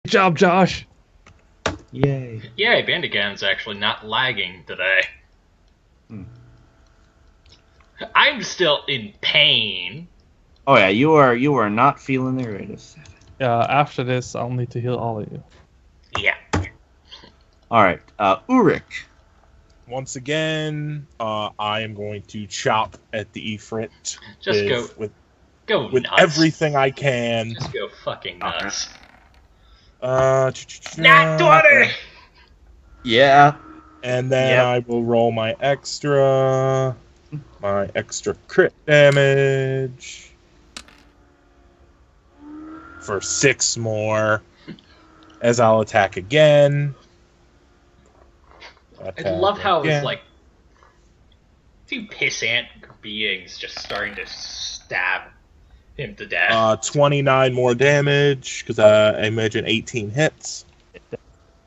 job, Josh. Yay. Yay, Bandigan's actually not lagging today. I'm still in pain. Oh yeah, you are not feeling the greatest. After this, I'll need to heal all of you. Yeah. Alright, Urrik. Once again, I am going to chop at the Ifrit. Just go with nuts. everything I can. Just go fucking nuts. Nat 20! Yeah. And then I will roll my extra crit damage for 6 more, as I'll attack again. I love how it's like two pissant beings just starting to stab him to death. 29 more damage, because I imagine 18 hits.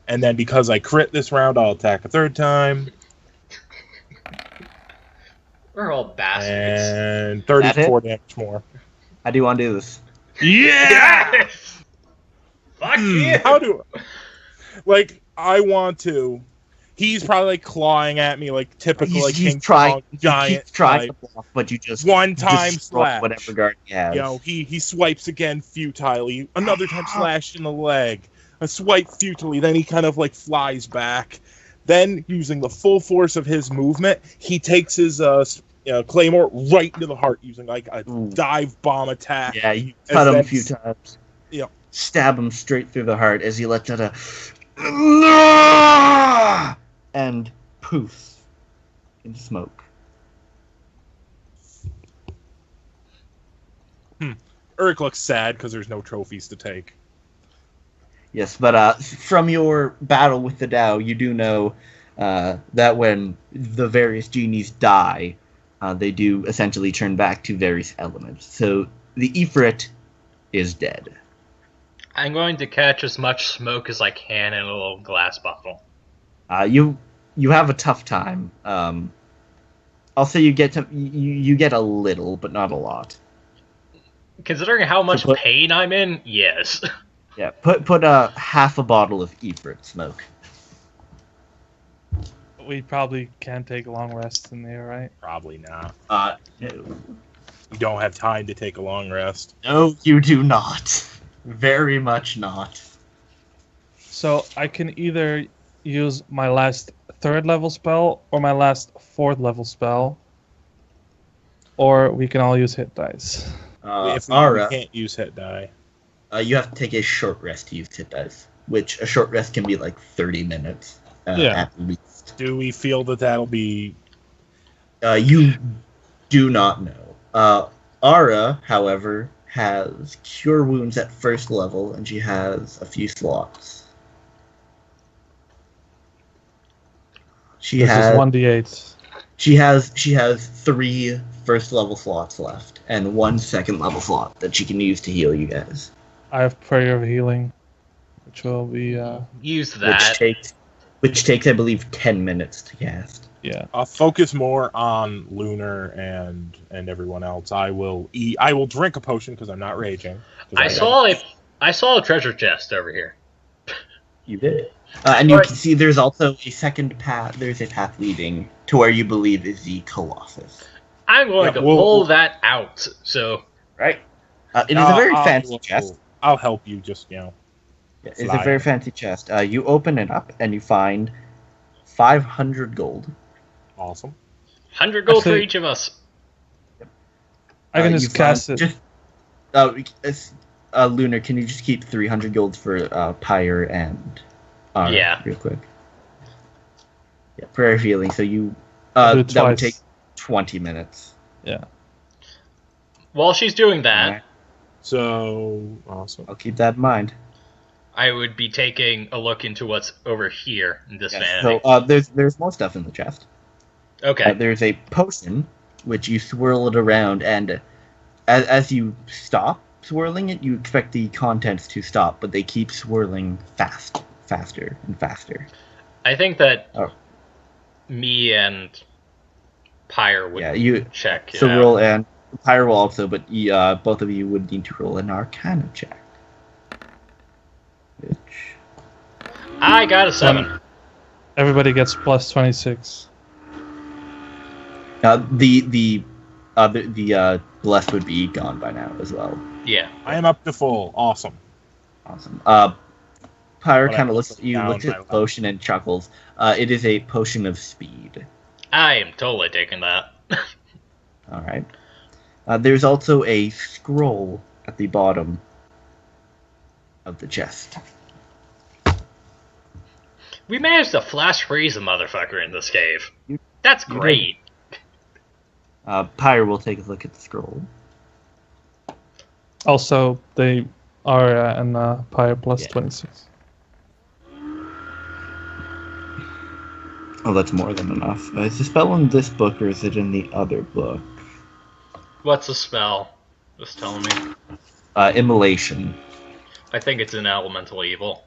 And then because I crit this round, I'll attack a 3rd time. We're all bastards. And 34 damage more. How do you want to do this? Yeah! Yes! Fuck you! How do... Like, I want to... He's probably like, clawing at me like typical like King Kong giant. He's trying to block, but you just one time slash. Whatever guard he has. You know, he swipes again futilely. Another time slash in the leg. A swipe futilely. Then he kind of like flies back. Then, using the full force of his movement, he takes his claymore right into the heart using like a dive bomb attack. Yeah, you cut him a few times. Yeah. Stab him straight through the heart as he lets out a and poof in smoke. Urrik looks sad because there's no trophies to take. Yes, but from your battle with the Tao, you do know that when the various genies die, they do essentially turn back to various elements. So the Ifrit is dead. I'm going to catch as much smoke as I can in a little glass bottle. You have a tough time. I'll say you get you get a little, but not a lot. Considering how much pain I'm in, yes. Yeah, put a half a bottle of Ifrit smoke. We probably can't take a long rest in there, right? Probably not. No. You don't have time to take a long rest. No, you do not. Very much not. So I can either use my last 3rd level spell or my last 4th level spell, or we can all use hit dice. If we can't use hit die. You have to take a short rest to use hit dice, which a short rest can be like 30 minutes at least. Do we feel that that'll be... You do not know. Ara, however, has Cure Wounds at 1st level, and she has a few slots. She has 1d8. She has 3 1st level slots left, and 1 2nd level slot that she can use to heal you guys. I have Prayer of Healing, which will be use that. Which takes, I believe, 10 minutes to cast. Yeah. I'll focus more on Lunar and everyone else. I will drink a potion because I'm not raging. I saw a treasure chest over here. You did. And you can see there's also a second path. There's a path leading to where you believe is the Colossus. I'm going to pull that out. So right. It is a very fancy chest. I'll help you. Just it's a very fancy chest. You open it up and you find 500 gold. Awesome. 100 gold for each of us. I can just cast it. Lunar, can you just keep 300 gold for Pyre and real quick? Yeah, prayer of healing. So you that would take 20 minutes. Yeah. While she's doing that, right. So awesome. I'll keep that in mind. I would be taking a look into what's over here in this vanity. So there's more stuff in the chest. Okay. There's a potion which you swirl it around, and as you stop swirling it, you expect the contents to stop, but they keep swirling faster and faster. I think that me and Pyre would check. So roll, and Pyre will also, but both of you would need to roll an Arcana check. Which I got a 7. Everybody gets plus 26. The blessed would be gone by now as well. Yeah. I am up to full. Awesome. Awesome. Pyre But I kind of looks also at you, down looks at my the potion, and chuckles. It is a potion of speed. I am totally taking that. All right. There's also a scroll at the bottom of the chest. We managed to flash freeze a motherfucker in this cave. That's You great. Pyre will take a look at the scroll. Also, they are in Pyre plus Yeah. 26. Oh, that's more than enough. Is the spell in this book or is it in the other book? What's the spell? Just tell me. Immolation. I think it's in Elemental Evil.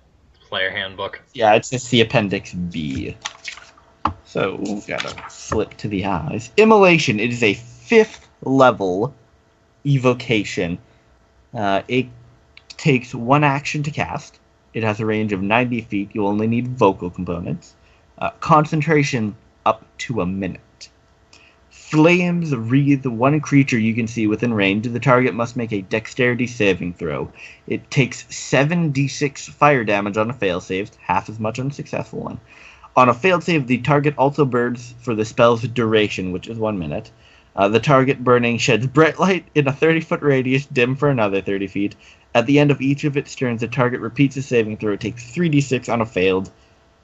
Player handbook. Yeah, it's just the appendix B. So, gotta flip to the eyes. Immolation. It is a 5th level evocation. It takes 1 action to cast. It has a range of 90 feet. You only need vocal components. Concentration up to a minute. Flames wreathe 1 creature you can see within range. The target must make a dexterity saving throw. It takes 7d6 fire damage on a failsave, half as much on a successful one. On a failed save, the target also burns for the spell's duration, which is 1 minute. The target burning sheds bright light in a 30-foot radius, dim for another 30 feet. At the end of each of its turns, the target repeats a saving throw. It takes 3d6 on a failed,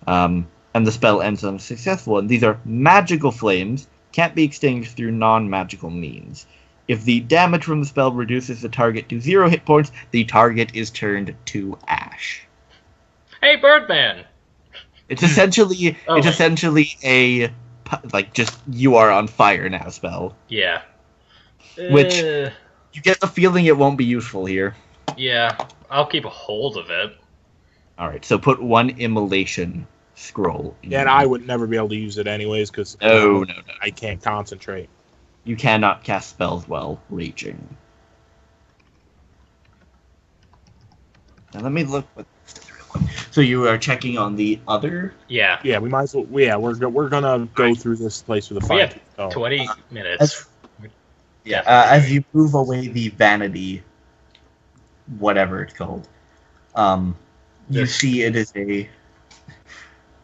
and the spell ends on a successful one. These are magical flames, can't be extinguished through non-magical means. If the damage from the spell reduces the target to 0 hit points, the target is turned to ash. Hey, Birdman! It's essentially a just you are on fire now spell. Yeah. Which you get the feeling it won't be useful here. Yeah, I'll keep a hold of it. All right, so put 1 immolation scroll. Yeah, and I would never be able to use it anyways because No. I can't concentrate. You cannot cast spells while raging. Now let me look what this does real quick. So you are checking on the other? Yeah. Yeah, we might as well. Yeah, we're gonna go through this place with a We fight. have 20 minutes. As you move away the vanity, whatever it's called, you see it is a...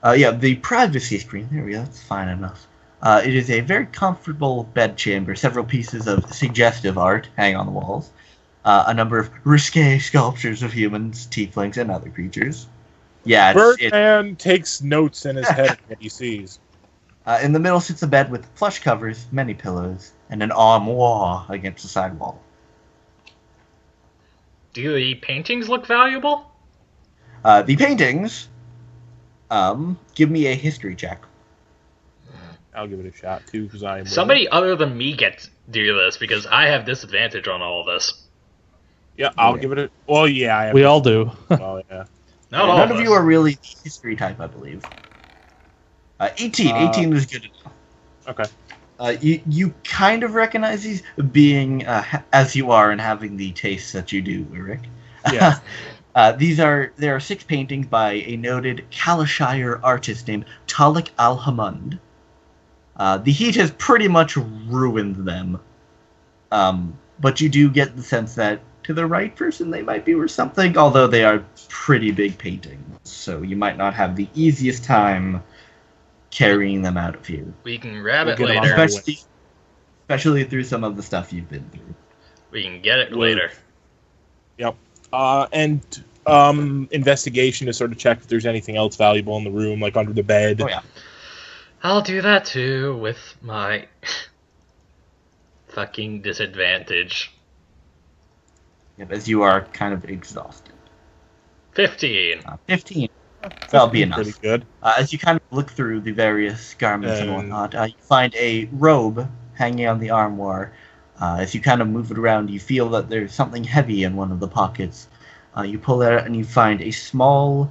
the privacy screen. There we go. That's fine enough. It is a very comfortable bedchamber. Several pieces of suggestive art hang on the walls. A number of risque sculptures of humans, tieflings, and other creatures. Yeah, Birdman takes notes in his head of what he sees. In the middle sits a bed with plush covers, many pillows, and an armoire against the side wall. Do the paintings look valuable? The paintings... give me a history check. I'll give it a shot too because I am. Somebody other than me gets do this because I have disadvantage on all of this. Yeah, I'll give it a. Well, yeah, I have. We all do. Oh yeah. Not all None of of us. you are really the history type, I believe. 18. 18 is good enough. Okay. You kind of recognize these being as you are and having the tastes that you do, Urrik. Yeah. There are 6 paintings by a noted Kalashire artist named Talik Al-Hamund. The heat has pretty much ruined them. But you do get the sense that to the right person they might be worth something, although they are pretty big paintings. So you might not have the easiest time carrying them out of here. We can grab it We'll get 'em later. on Especially through some of the stuff you've been through. We can get it later. Yep. And investigation to sort of check if there's anything else valuable in the room, like under the bed. Oh yeah. I'll do that too with my fucking disadvantage. Yep, as you are kind of exhausted. 15. 15. That'll be enough. Pretty good. As you kind of look through the various garments and whatnot, you find a robe hanging on the armoire. As you kind of move it around, you feel that there's something heavy in one of the pockets. You pull it out and you find a small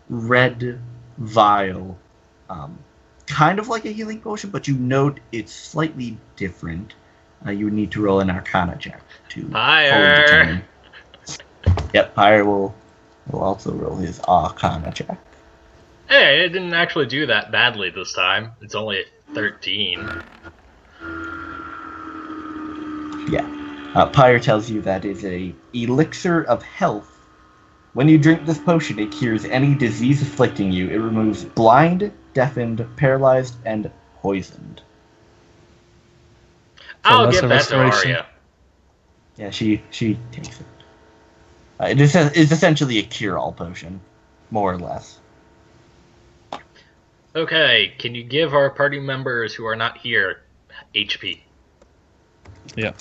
red vial. Kind of like a healing potion, but you note it's slightly different. You would need to roll an Arcana check to fully determine. Yep, Pyre will also roll his Arcana check. Hey, it didn't actually do that badly this time. It's only a 13. Yeah. Pyre tells you that is a elixir of health. When you drink this potion, it cures any disease afflicting you. It removes blind, deafened, paralyzed, and poisoned. I'll lesser give that to restoration. Arya. Yeah, she takes it. It's essentially a cure-all potion, more or less. Okay, can you give our party members who are not here HP? Yeah.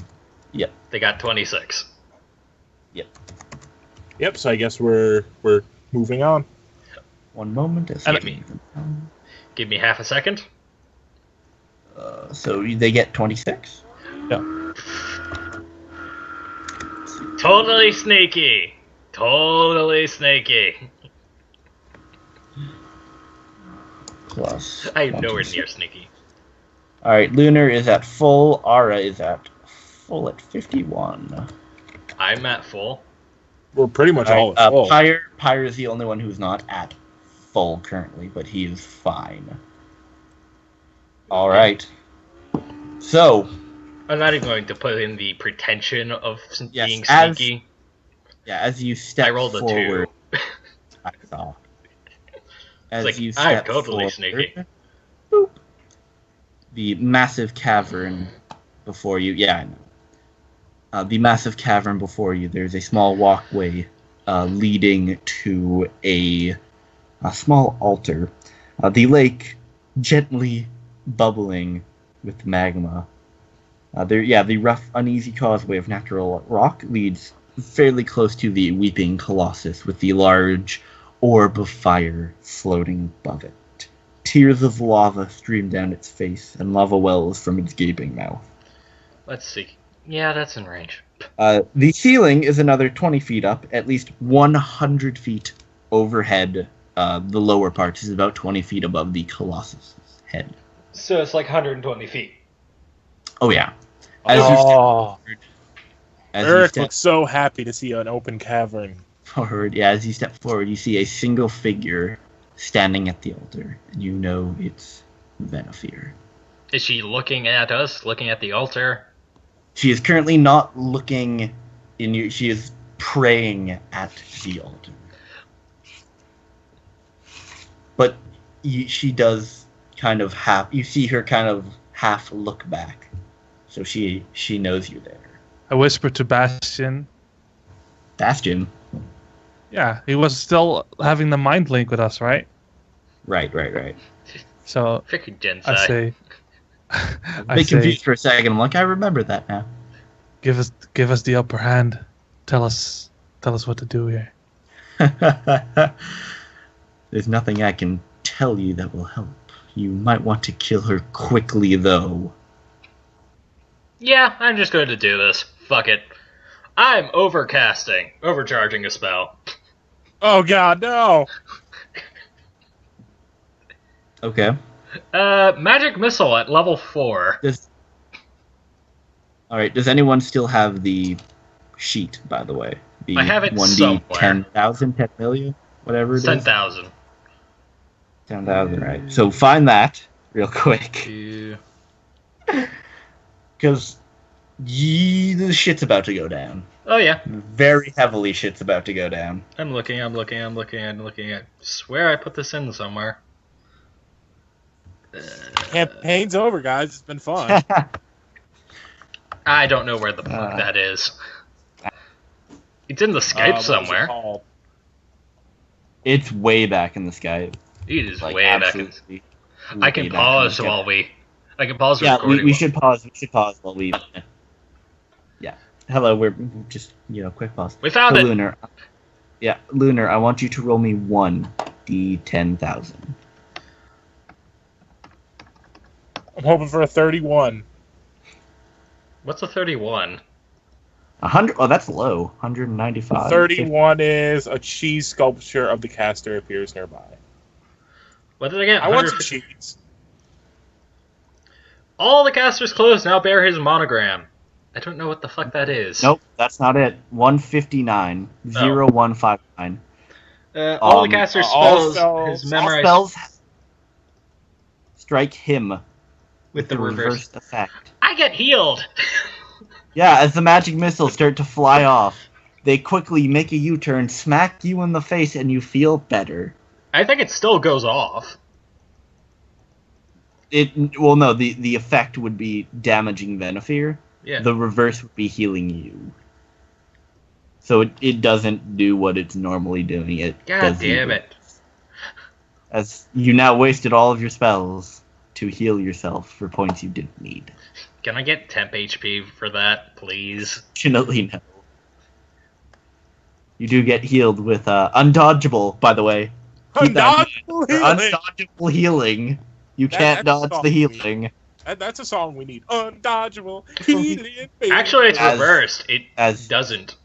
Yep. They got 26. Yep. So I guess we're moving on. One moment. As Give me half a second. So they get 26? Yeah. Totally sneaky. Totally sneaky. Plus. I am nowhere 26. near sneaky. Alright, Lunar is at full. Ara is at full at 51. I'm at full. We're pretty much all at full. Pyre is the only one who's not at full currently, but he is fine. Alright. So. I'm not even going to put in the pretension of Yes, being sneaky. As you step I rolled a forward. 2. I saw. It's like, you I'm step totally forward, sneaky. boop, the massive cavern before you. Yeah, I know. The massive cavern before you. There's a small walkway leading to a small altar. The lake gently bubbling with magma. The rough, uneasy causeway of natural rock leads fairly close to the weeping colossus with the large orb of fire floating above it. Tears of lava stream down its face, and lava wells from its gaping mouth. Let's see. Yeah, that's in range. The ceiling is another 20 feet up, at least 100 feet overhead. The lower part is about 20 feet above the colossus' head. So it's like 120 feet. Oh, yeah. Urrik looks so happy to see an open cavern. As you step forward, you see a single figure standing at the altar, and you know it's Venafir. Is she looking at us? Looking at the altar? She is currently not looking in you. She is praying at the altar. But she does kind of half. You see her kind of half look back, so she knows you're there. I whispered to Bastion. Bastion. Yeah, he was still having the mind link with us, right? Right. So Freaking Gensai. I say, I'm a bit confused for a second. I'm like, I remember that now. give us the upper hand. Tell us what to do here. There's nothing I can tell you that will help. You might want to kill her quickly, though. Yeah, I'm just going to do this. Fuck it. I'm overcharging a spell. Oh god, no! Okay. Magic Missile at level 4. Alright, does anyone still have the sheet, by the way? The I have it 1D somewhere. 10,000, 10 million? Whatever it is? 10,000. 10,000, right. So find that real quick. Because the shit's about to go down. Oh, yeah. Very heavily shit's about to go down. I'm looking. I swear I put this in somewhere. Campaign's over, guys. It's been fun. I don't know where the fuck that is. It's in the Skype somewhere. It's way back in the sky. It is Like, way back in... absolutely I can way back in the pause sky. while we... I can pause the Yeah, recording. we should pause. We should pause while we... Yeah. Hello, we're just, quick pause. We found it! Lunar. Yeah, Lunar, I want you to roll me 1d10,000. I'm hoping for a 31. What's a 31? 100. Oh, that's low. 195. 31 is a cheese sculpture of the caster appears nearby. What did I get? I want some 150 cheese. All the caster's clothes now bear his monogram. I don't know what the fuck that is. Nope, that's not it. 159. 0159. All the caster's all spells has spells- All memorized spells strike him with the reverse. effect. I get healed. Yeah, as the magic missiles start to fly off, they quickly make a U-turn, smack you in the face, and you feel better. I think it still goes off. Well, no, the effect would be damaging Venefir. Yeah. The reverse would be healing you. So it doesn't do what it's normally doing. It God does the damn it. As you now wasted all of your spells to heal yourself for points you didn't need. Can I get temp HP for that, please? Fortunately, no. You do get healed with undodgeable, by the way. Keep that in mind. Undodgeable healing. Undodgeable healing. You can't That's dodge the healing. That's a song we need. Undodgeable healing. Actually, it's As- reversed. It as- doesn't.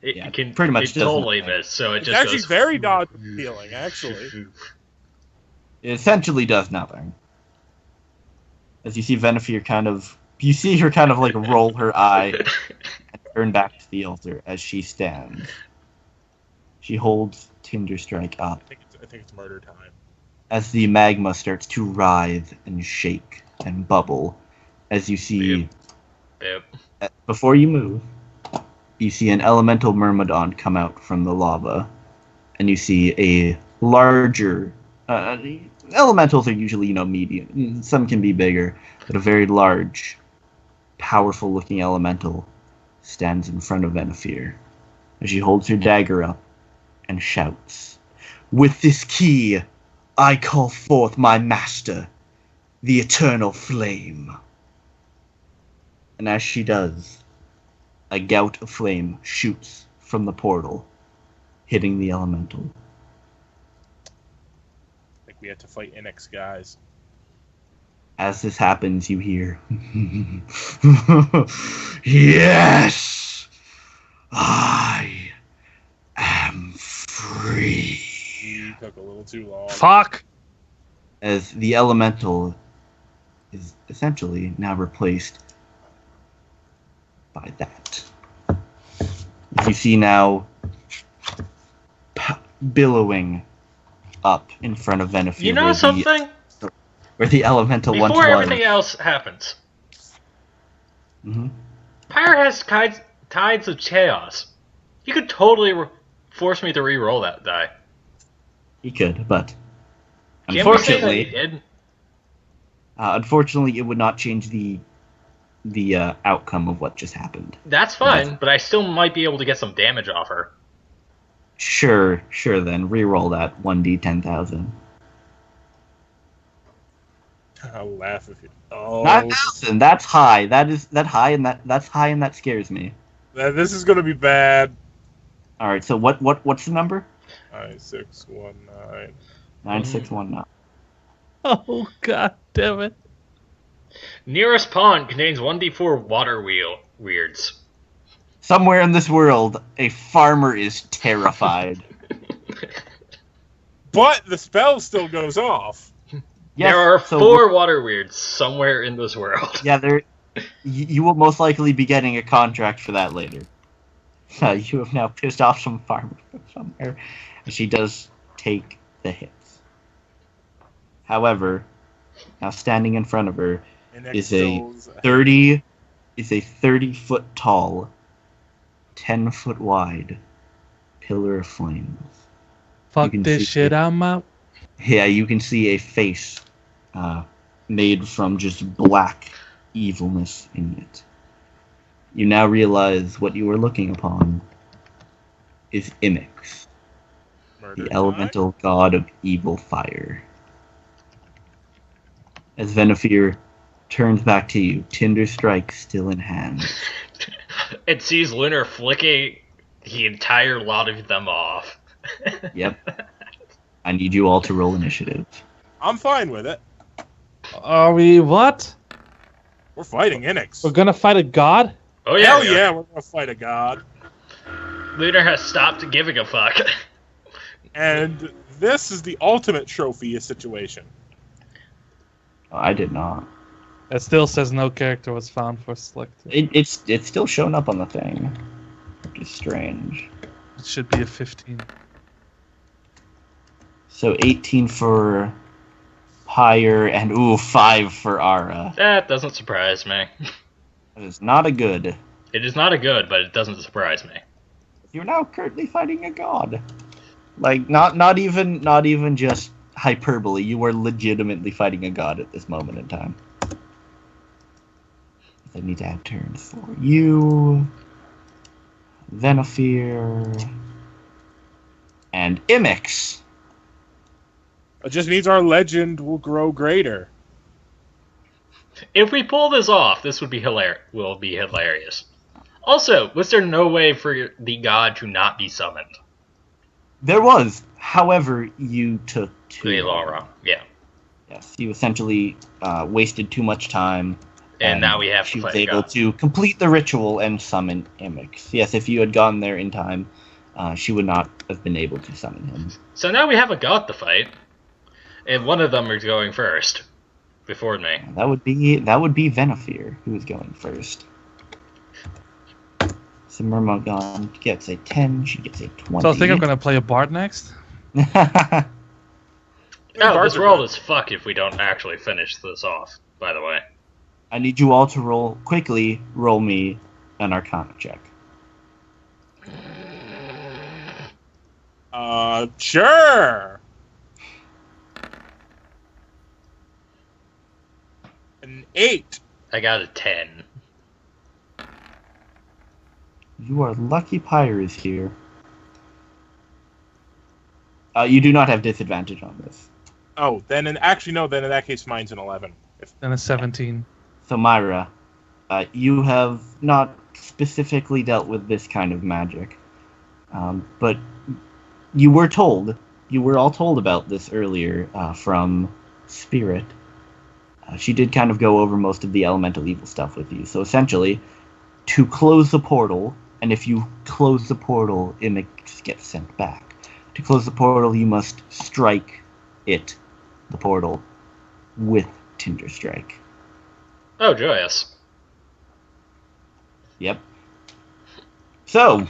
It Yeah, can pretty much it doesn't. totally miss, so it It's just actually goes very dodgeable healing, actually. It essentially does nothing. As you see Venefir you see her kind of like roll her eye and turn back to the altar as she stands. She holds Tinder Strike up I think it's murder time. as the magma starts to writhe and shake and bubble. As you see, Yep. before you move, you see an elemental myrmidon come out from the lava, and you see a larger. Elementals are usually, medium. Some can be bigger, but a very large, powerful-looking elemental stands in front of Venefir as she holds her dagger up and shouts, "With this key, I call forth my master, the eternal flame." And as she does, a gout of flame shoots from the portal, hitting the elemental. I think we had to fight Enix, guys. As this happens, you hear, "Yes! I am free." You took a little too long. Fuck! As the elemental is essentially now replaced by that. As you see now, billowing up in front of Venefir. You know something? Where the elemental once Before was. everything else happens, Mm-hmm. Pyre has tides of chaos. You could totally force me to re-roll that die. He could, but Can't we say that he unfortunately, did? unfortunately, it would not change the outcome of what just happened. That's fine, but I still might be able to get some damage off her. Sure. Then re-roll that 1d10,000. I'll laugh if you. Oh, Not 1,000. That's high. That's high, and that scares me. this is gonna be bad. All right. So what's the number? 9619. 9619. Oh, god damn it. Nearest pond contains 1d4 water weirds. Somewhere in this world, a farmer is terrified. But the spell still goes off. Yes, There are so 4 water weirds somewhere in this world. Yeah, you will most likely be getting a contract for that later. You have now pissed off some farmer somewhere, and she does take the hits. However, now standing in front of her And is a 30-foot tall, 10-foot wide pillar of flames. Fuck can this see shit, it. I'm out. Yeah, you can see a face made from just black evilness in it. You now realize what you were looking upon is Imix, Murder the time? elemental god of evil fire. As Venefir turns back to you, Tinder Strike still in hand. It sees Lunar flicking the entire lot of them off. Yep. I need you all to roll initiative. I'm fine with it. Are we what? We're fighting Enix. We're gonna fight a god? Oh yeah, Hell we are. yeah, we're gonna fight a god. Lunar has stopped giving a fuck. And this is the ultimate trophy situation. Oh, I did not. It still says no character was found for selected. It's still showing up on the thing, which is strange. It should be a 15. So 18 for Pyre, and 5 for Ara. That doesn't surprise me. That is not a good. It is not a good, but it doesn't surprise me. You're now currently fighting a god. Like, not even just hyperbole. You are legitimately fighting a god at this moment in time. I need to add turns for you, Venafir, and Imix. It just means our legend will grow greater. If we pull this off, this would be hilarious. Also, was there no way for the god to not be summoned? There was. However, you took The long run, yeah. Yes, you essentially wasted too much time. And now we have to she was fight able God. to complete the ritual and summon Imix. Yes, if you had gone there in time, she would not have been able to summon him. So now we have a god to fight, and one of them is going first, before me. That would be Venafir who is going first. So Myrmidon gets a 10, she gets a 20. So I think I'm gonna play a bard next. No, Bards this are world good. is fuck if we don't actually finish this off, by the way. I need you all to roll me an Arcana check. Sure. An 8. I got a 10. You are lucky Pyre is here. You do not have disadvantage on this. Oh, then in that case, mine's an 11. Then a 17. So Myra, you have not specifically dealt with this kind of magic, but you were all told about this earlier from Spirit. She did kind of go over most of the elemental evil stuff with you. So essentially, to close the portal, and if you close the portal, it gets sent back. To close the portal, you must strike the portal, with Tinder Strike. Oh, joyous. Yep. So,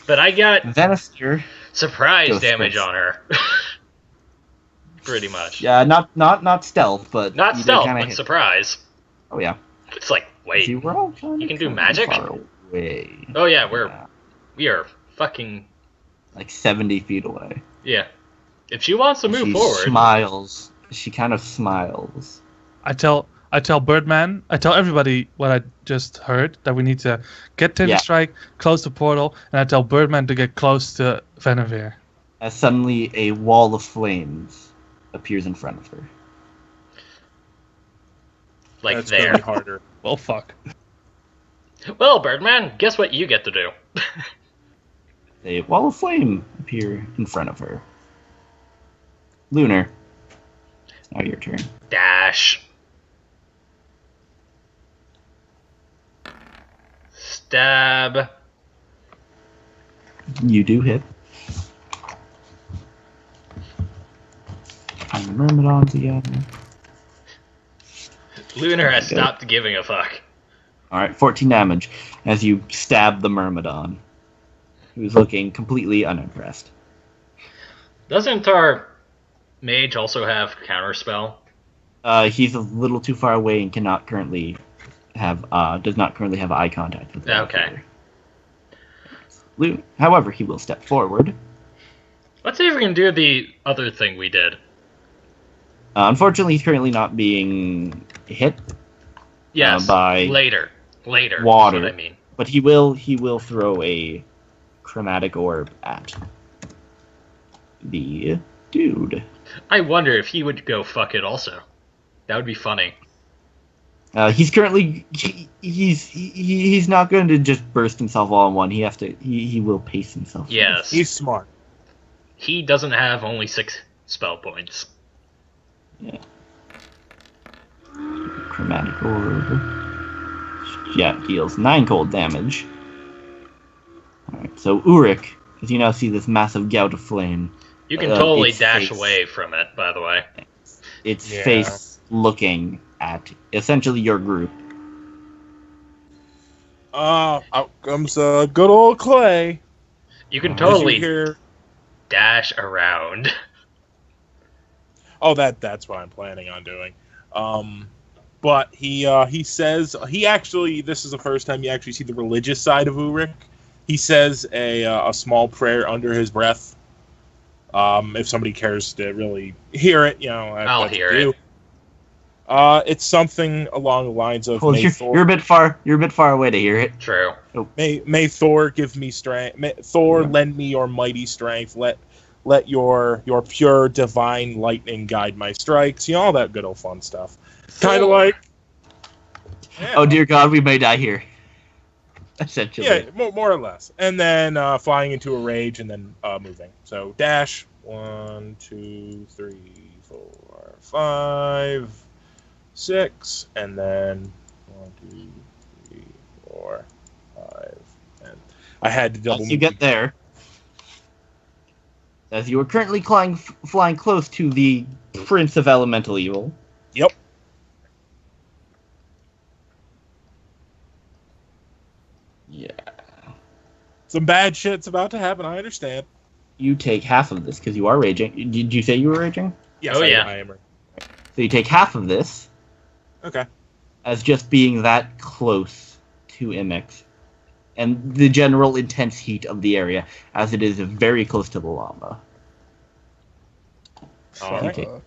But I got Venafir. surprise Goes damage first. on her. Pretty much. Yeah, not stealth, but Not you did stealth, kinda but hit- surprise. Oh yeah. It's like, wait. You were all kind You of can do magic? far away. Oh yeah, we are fucking, like 70 feet away. yeah. If she wants to move She forward, smiles. She kind of smiles. I tell Birdman, I tell everybody what I just heard, that we need to get Tinder Yeah. Strike, close the portal, and I tell Birdman to get close to Venavir. As suddenly a wall of flames appears in front of her. like That's there. gonna be harder. Well, fuck. Well, Birdman, guess what you get to do? A wall of flame appear in front of her. Lunar. It's now your turn. Dash. Stab. You do hit. And the Myrmidons again. Lunar has Okay. stopped giving a fuck. Alright, 14 damage as you stab the Myrmidon, who's looking completely unimpressed. Doesn't our mage also have counterspell? He's a little too far away and cannot currently have does not currently have eye contact with the Okay. However, he will step forward. Let's see if we can do the other thing we did. Unfortunately, he's currently not being hit, Yes, by later. Later, water. is what I mean. but he will throw a chromatic orb at the dude. I wonder if he would go fuck it also. That would be funny. He's currently he's not going to just burst himself all in one. He will pace himself. Yes. He's smart. He doesn't have only 6 spell points. Yeah. Chromatic orb. Yeah, deals 9 cold damage. Alright, so Urrik, as you now see this massive gout of flame, You can totally its dash face. away from it, by the way. its Yeah. face looking at essentially your group. Out comes good old Clay. You can As you totally hear, dash around. oh, that's what I'm planning on doing. But he says he actually, this is the first time you actually see the religious side of Urrik. He says a small prayer under his breath. If somebody cares to really hear it, I'll that's hear up to you. it. It's something along the lines of Well, you're a bit far. You're a bit far away to hear it. True. May Thor give me strength. Thor, lend me your mighty strength. Let your pure divine lightning guide my strikes. All that good old fun stuff. Kind of like. Yeah. Oh dear God, we may die here. Essentially. Yeah, more or less. And then flying into a rage and then moving. So dash 1, 2, 3, 4, 5, 6, and then 1, 2, 3, 4, 5, and I had to double. As you get there, as you are currently flying close to the Prince of Elemental Evil. Yep. Yeah. Some bad shit's about to happen. I understand. You take half of this because you are raging. Did you say you were raging? Yes, Oh, yeah. I am. So you take half of this Okay. as just being that close to Imix and the general intense heat of the area, as it is very close to the lava. All right. Okay. All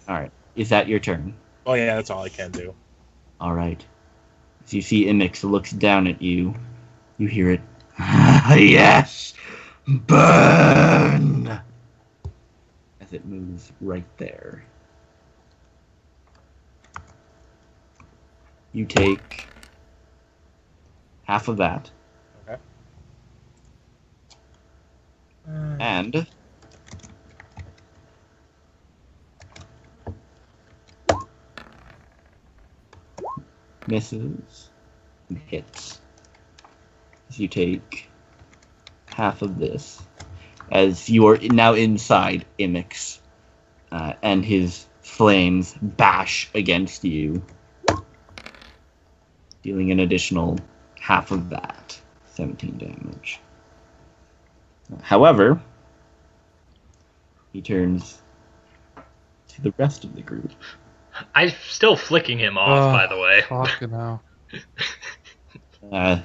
right. Is that your turn? Oh yeah, that's all I can do. All right. As you see Imix looks down at you, you hear it. Yes! Burn! As it moves right there. You take half of that. Okay. And misses and hits. As you take half of this, as you are now inside Imix, and his flames bash against you, dealing an additional half of that, 17 damage. However, he turns to the rest of the group. I'm still flicking him off, by the way. Fucking hell.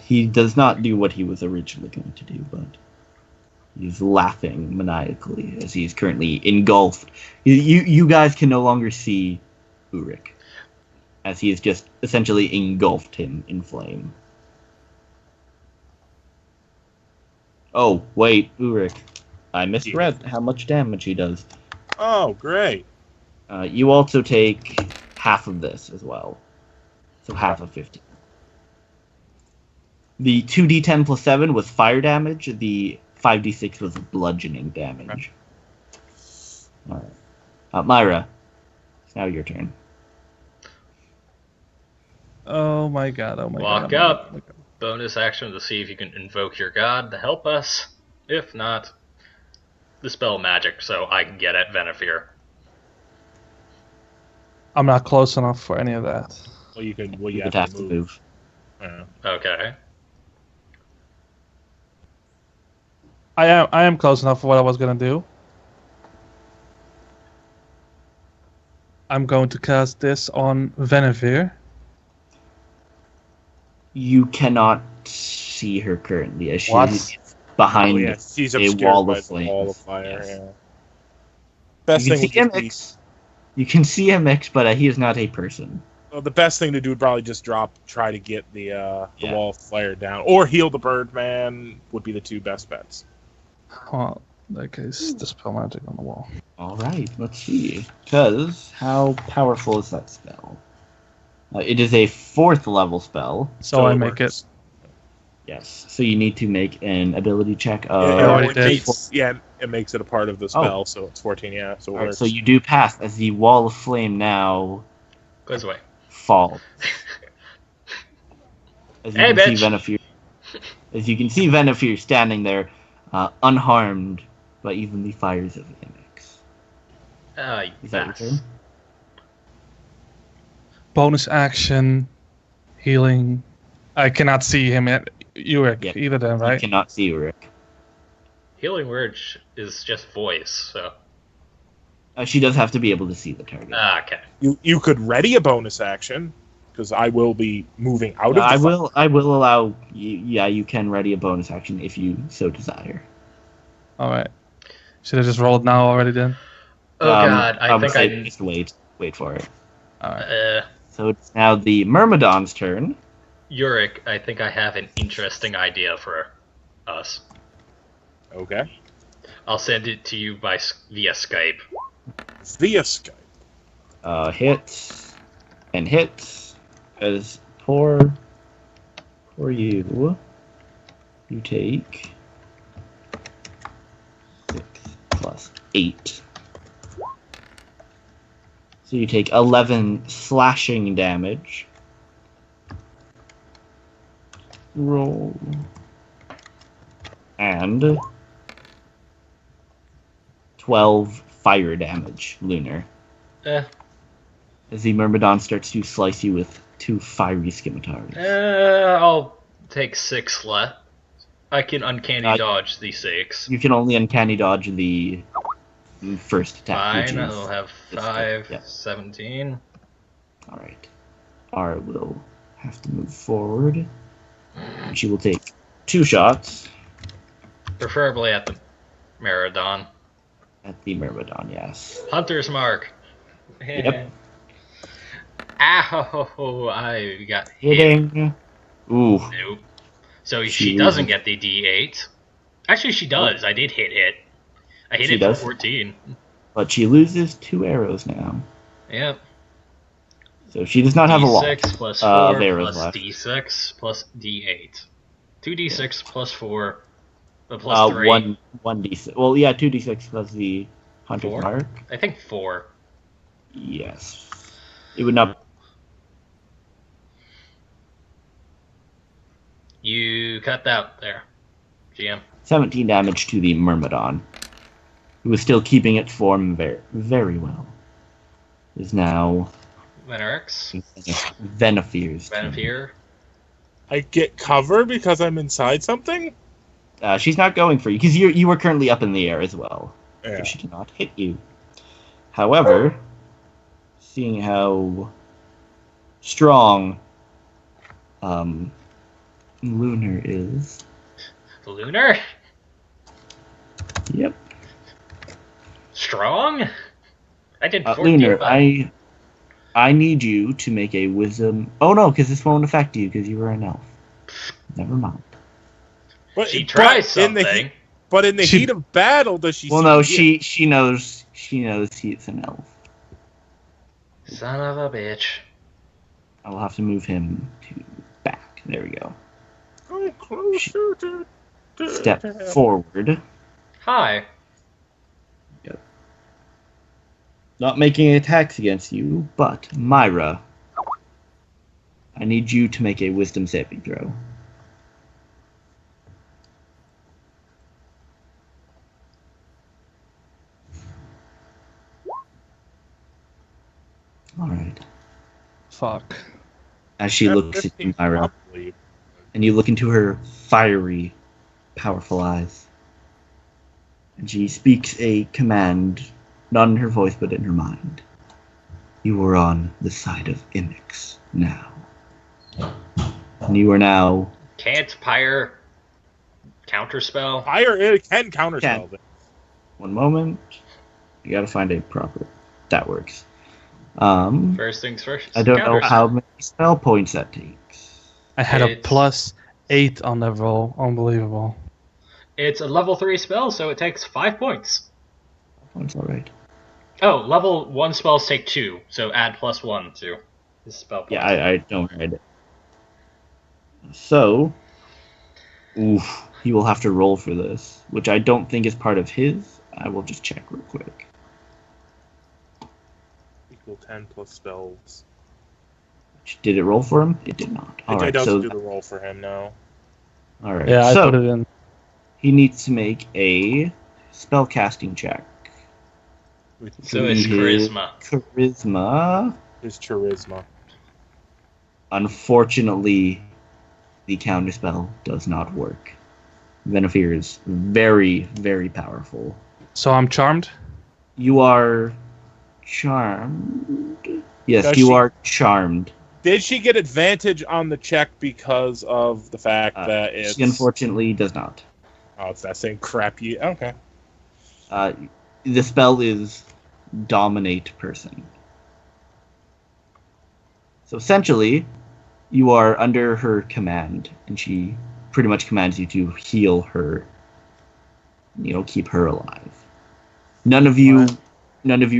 He does not do what he was originally going to do, but he's laughing maniacally as he's currently engulfed. You guys can no longer see Urrik, as he has just essentially engulfed him in flame. Oh, wait, Urrik. I misread how much damage he does. Oh, great. You also take half of this as well. So half of 15. The 2d10 plus 7 was fire damage. The 5d6 was bludgeoning damage. Alright. Myra, it's now your turn. Oh my god, oh my god. Walk oh my God, up. oh my God. Bonus action to see if you can invoke your god to help us. If not, dispel magic so I can get at Venefear. I'm not close enough for any of that. Well, you can. Well, You you would have to move. Yeah. Okay. I am close enough for what I was gonna do. I'm going to cast this on Venefear. You cannot see her currently, as What? she's behind Oh, yeah, she's a obscured wall by of the flames. wall of fire. Yes. Yeah. Best You can thing see would just be, Imix. You can see Imix, but he is not a person. well, the best thing to do would probably just try to get the Yeah. wall of fire down, or heal the Birdman would be the two best bets. Well, in that case, dispel magic on the wall. All right, let's see. Because how powerful is that spell? It is a 4th level spell. So I it make works. it. Yes. So you need to make an ability check. already it did. makes it a part of the spell, so it's 14. Yeah, so it Alright, works. so you do pass as the wall of flame now Goes away. falls. As you Hey, can bitch. see Venefear, as you can see Venefear standing there, unharmed by even the fires of Imix. Is that your turn? Bonus action, healing. I cannot see him yet. Urrik, Yeah. either then, You right? cannot see Urrik. Healing word is just voice, so. She does have to be able to see the target. Okay. You could ready a bonus action, because I will be moving out of the I will allow you can ready a bonus action if you so desire. Alright. Should I just roll it now already then? Oh god, I would think say I... just wait for it. Alright. So it's now the Myrmidon's turn. Urrik, I think I have an interesting idea for us. Okay. I'll send it to you via Skype. Via Skype. Hits and hits as for you. You take 6 plus 8. So you take 11 slashing damage. Roll. And 12 fire damage, Lunar. As the Myrmidon starts to slice you with 2 fiery scimitars. I'll take 6 left. I can uncanny dodge the 6. You can only uncanny dodge the first attack. Fine, I'll have 5, yeah. 17. Alright. Ara will have to move forward. And she will take 2 shots. Preferably at the Myrmidon. At the Myrmidon, yes. Hunter's mark. Yep. Ow, I got Hitting. Ooh. Nope. So she doesn't get the D8. Actually, she does. I did hit. I hit She it does? for 14. But she loses 2 arrows now. Yep. So she does not have a lot. D6 plus 4 of arrows plus left. D6 plus D8. 2D6 plus 4 plus 3. 1 D6. Well, yeah, 2D6 plus the Hunter's 4? Mark. I think 4. Yes. It would not. You cut out there, GM. 17 damage to the Myrmidon, who is still keeping its form very, very well. Is now Venerix. Venifier's turn. Venifir. I get cover because I'm inside something? She's not going for you because you were currently up in the air as well. Yeah. So she did not hit you. However, seeing how strong Lunar is. Lunar? Yep. Strong? I did 14. Lunar, but... I need you to make a wisdom. Oh no, because this won't affect you because you were an elf. Never mind. But, She tries but in something. the heat of battle, does she? Well, see no, the- she knows he's an elf. Son of a bitch. I will have to move him to back. There we go. Go closer to Step forward. Hi. Not making attacks against you, but Myra, I need you to make a wisdom saving throw. Alright. Fuck. As she looks at you, Myra, and you look into her fiery, powerful eyes, and she speaks a command, not in her voice, but in her mind. You are on the side of Imix now. And you are now... Can't Pyre counterspell? Fire, it can counterspell. Can. One moment. You gotta find a proper... That works. First things first. I don't know counterspell. how many spell points that takes. I had a It's- +8 on that roll. Unbelievable. It's a level 3 spell, so it takes 5 points. Points, alright. Oh, level 1 spells take 2, so add +1 to the spell points. Yeah, I don't read it. So... Oof. He will have to roll for this, which I don't think is part of his. I will just check real quick. Equal 10 plus spells. Did it roll for him? It did not. It Alright, doesn't so... do the roll for him, no. Alright, Yeah, I so... put it in. He needs to make a spellcasting check. So it's charisma. Charisma. His charisma. Unfortunately, the counterspell does not work. Venefier is very, very powerful. So I'm charmed. You are charmed. Yes, Does you she- are charmed. Did she get advantage on the check because of the fact that it's... She unfortunately does not. Oh, it's that same crap you... Okay. The spell is dominate person. So essentially, you are under her command, and she pretty much commands you to heal her. Keep her alive. None of you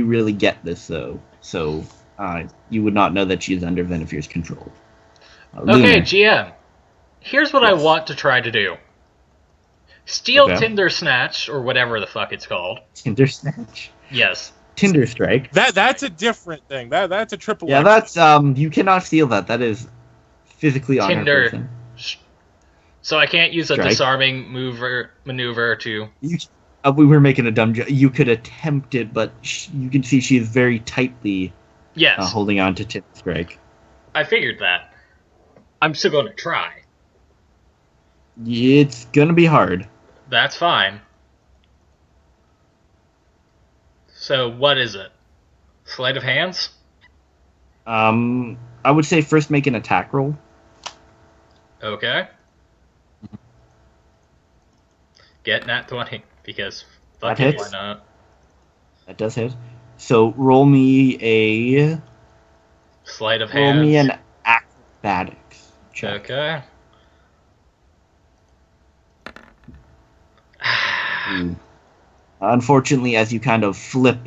really get this though. So you would not know that she is under Venefier's control. Okay, Lunar. GM. Here's what I Yes. want to try to do. Steal Okay. Tinder Snatch, or whatever the fuck it's called. Tinder Snatch. Yes. Tinder Strike. That's a different thing. That's a triple Yeah, X. that's you cannot steal that. That is physically on her Tinder. person. So I can't use a Strike. disarming maneuver to... We were making a dumb joke. You could attempt it, but you can see she is very tightly Yes, holding on to Tinder Strike. I figured that. I'm still going to try. It's gonna be hard. That's fine. So what is it? Sleight of hands? I would say first make an attack roll. Okay. Get nat 20, because fuck That it, hits. why not? That does hit. So roll me Sleight of roll hands. me an acrobatics check. Okay. Ooh. Unfortunately, as you kind of flip,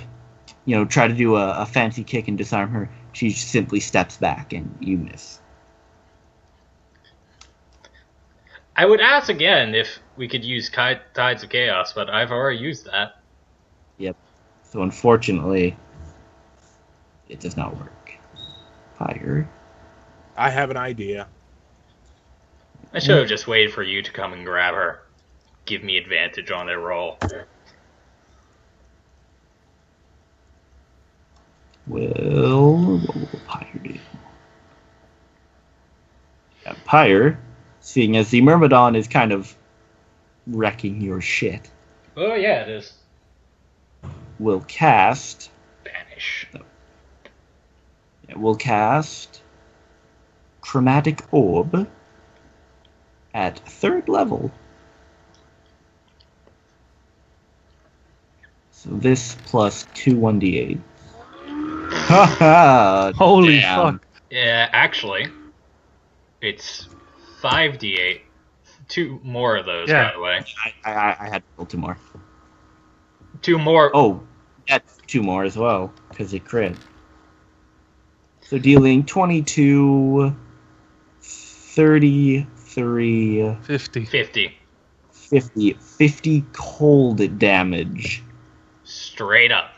try to do a fancy kick and disarm her, she simply steps back and you miss. I would ask again if we could use Tides of Chaos, but I've already used that. Yep. So unfortunately, it does not work. Fire. I have an idea. I should have just waited for you to come and grab her. Give me advantage on their roll. Well, what will Pyre do? Yeah, Pyre, seeing as the Myrmidon is kind of wrecking your shit, Oh yeah, it is. will cast... Banish. We'll cast Chromatic Orb at 3rd level. So this plus 2 1d8. Haha! Holy damn. fuck. Yeah, actually, it's 5d8. 2 more of those, Yeah. by the way. I had to roll 2 more. 2 more. Oh, that's 2 more as well, because it crit. So dealing 22, 33, 50. 50. 50 cold damage Straight up.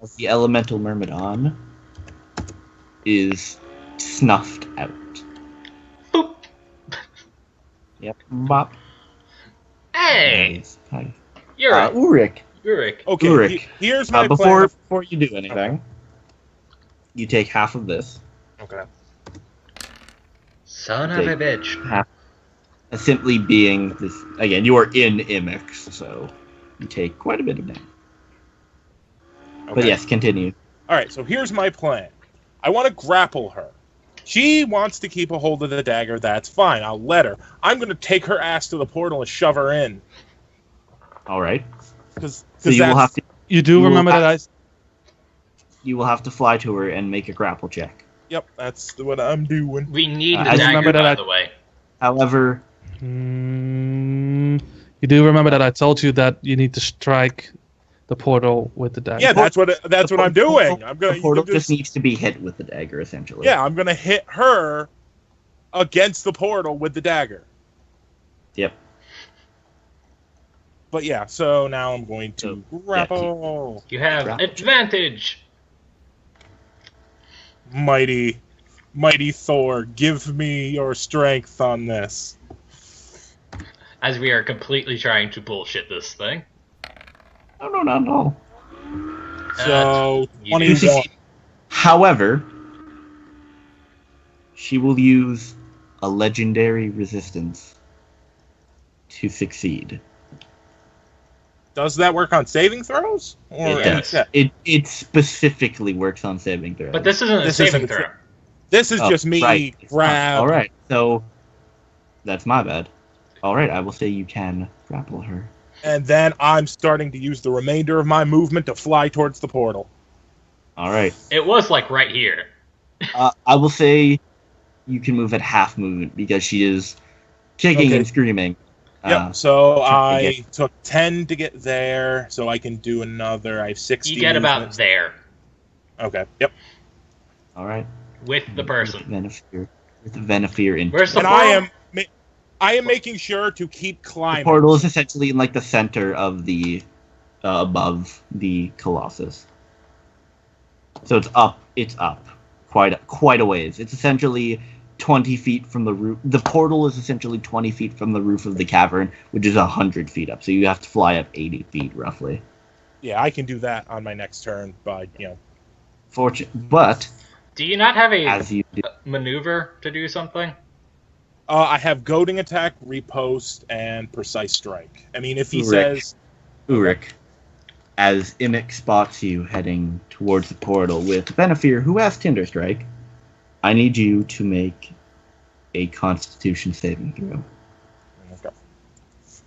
as the elemental Myrmidon is snuffed out. Boop. Yep. Bop. Hey! Nice. You're right. Urrik. Urrik. Okay, Urrik. here's my Before plan. you do anything, you take half of this. Okay. Son of a bitch. Half. Simply being this again, you are in Imix, so you take quite a bit of damage. But Okay. yes, continue. All right, so here's my plan. I want to grapple her. She wants to keep a hold of the dagger. That's fine. I'll let her. I'm going to take her ass to the portal and shove her in. All right. Because So you will have to You do You will remember that have- you will have to fly to her and make a grapple check. Yep, that's what I'm doing. We need I the just dagger, remember that by I- the way. However, you do remember that I told you that you need to strike the portal with the dagger. Yeah, that's what I'm doing. I'm the gonna portal you can just needs to be hit with the dagger, essentially. yeah, I'm gonna hit her against the portal with the dagger. Yep. But yeah, so now I'm going to So, grapple. You have Grapple check. advantage. Mighty Thor, give me your strength on this. As we are completely trying to bullshit this thing. No. So you 21. However, she will use a legendary resistance to succeed. Does that work on saving throws? Or It Yes. does. It specifically works on saving throws. But this isn't a This saving isn't- throw. This is just me right. It's not. grab. All right, so that's my bad. All right, I will say you can grapple her. And then I'm starting to use the remainder of my movement to fly towards the portal. All right. It was like right here. I will say you can move at half movement because she is kicking Okay. and screaming. Yep. So try to I get- took 10 to get there, so I can do another. I have 60. You get about movement. there Okay. Yep. All right. with the person. With the Venefear in. Where's the And I am making sure to keep The climbing. portal is essentially in like the center of the above the Colossus. So it's up. It's up quite a ways. It's essentially 20 feet from the roof. The portal is essentially 20 feet from the roof of the cavern, which is 100 feet up. So you have to fly up 80 feet roughly. Yeah, I can do that on my next turn by, But Do you not have as a you do, maneuver to do something? I have goading attack, riposte, and precise strike. I mean, if he Urrik. says, Urrik, as Imik spots you heading towards the portal with Venefear, who has Tinder Strike, I need you to make a Constitution saving throw.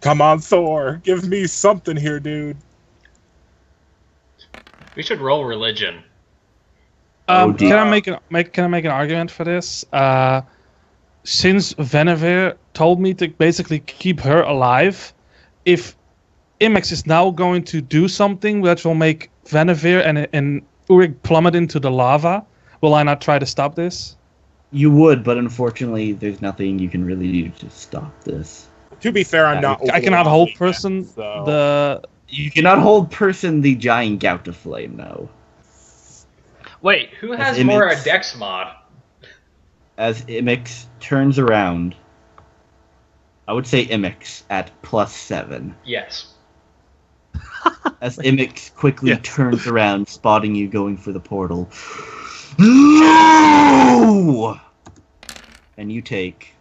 "Come on, Thor, give me something here, dude." We should roll religion. dear. Can I make an argument for this? Since Venevere told me to basically keep her alive, if Imex is now going to do something which will make Venevere and Urrik plummet into the lava, will I not try to stop this? You would, but unfortunately, there's nothing you can really do to stop this. To be fair, I'm not. I cannot hold overwhelming person yet, so- the. You cannot hold person the giant gout of flame, though. Wait, who has Imix. more a dex mod? As Imix turns around, I would say Imix at +7. Yes. As Imix quickly Yes. turns around, spotting you going for the portal. No! And you take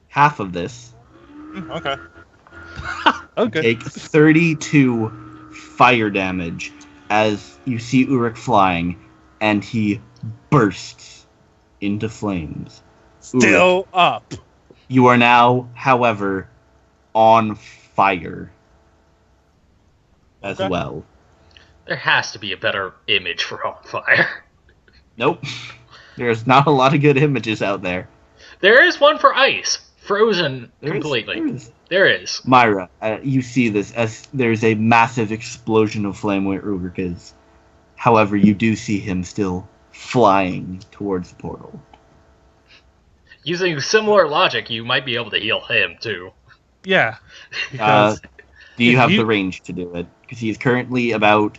half of this. Okay. Okay. Take 32 fire damage as you see Urrik flying, and he bursts into flames. Urrik, Still up. you are now, however, on fire as Okay. well. There has to be a better image for on fire. Nope. There's not a lot of good images out there. There is one for ice. Frozen There is- completely. there is. There is. Myra, you see this as there's a massive explosion of flame where Urrik is. However, you do see him still flying towards the portal. Using similar logic, you might be able to heal him, too. Yeah. Because Do you if have you- the range to do it? Because he's currently about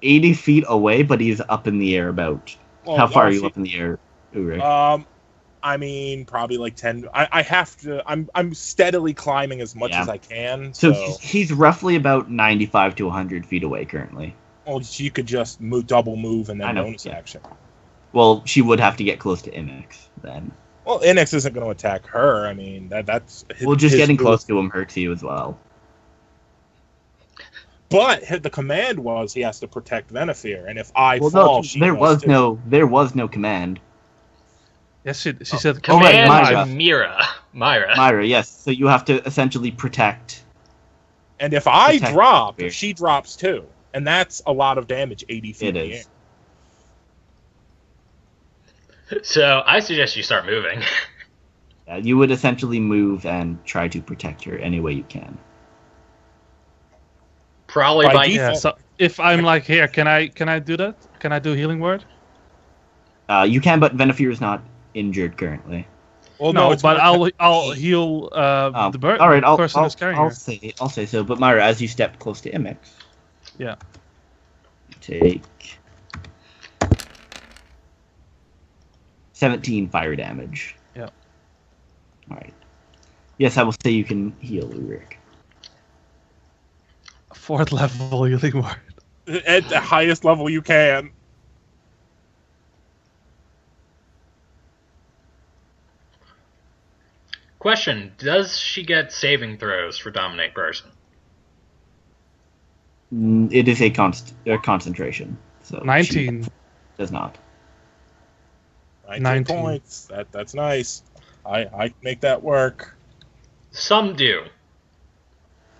80 feet away, but he's up in the air about... Well, How far are you obviously- up in the air, Urrik? I mean, probably like 10. I have to. I'm steadily climbing as much Yeah. as I can. So So, he's roughly about 95 to 100 feet away currently. well, you could just double move and I then know, bonus yeah. action. Well, she would have to get close to Imix then. Well, Inex isn't going to attack her. I mean, that's. Well, just his getting move. close to him hurts you as well. But the command was he has to protect Venefear, and if I Well, fall, no, she there was too. no command. yes, she said. Oh, right, Command Myra. Myra. Myra, yes. So you have to essentially protect. And if I Protect drop, Venefear. she drops too, and that's a lot of damage. 80 feet It in the is. air. So I suggest you start moving. You would essentially move and try to protect her any way you can. Probably By by Yeah. So if I'm like here, can I do that? Can I do healing word? You can, but Venefear is not injured currently. Well, No, it's but more- I'll heal the bird. All right, person who's carrying her. I'll say so. But Myra, as you step close to Imix, Yeah. take 17 fire damage. Yeah. All right. Yes, I will say you can heal Urrik. 4th level healing word. at the highest level you can. Question: does she get saving throws for dominate person? It is a concentration. So 19. she does not. 19 points. That's nice. I can make that work. Some do.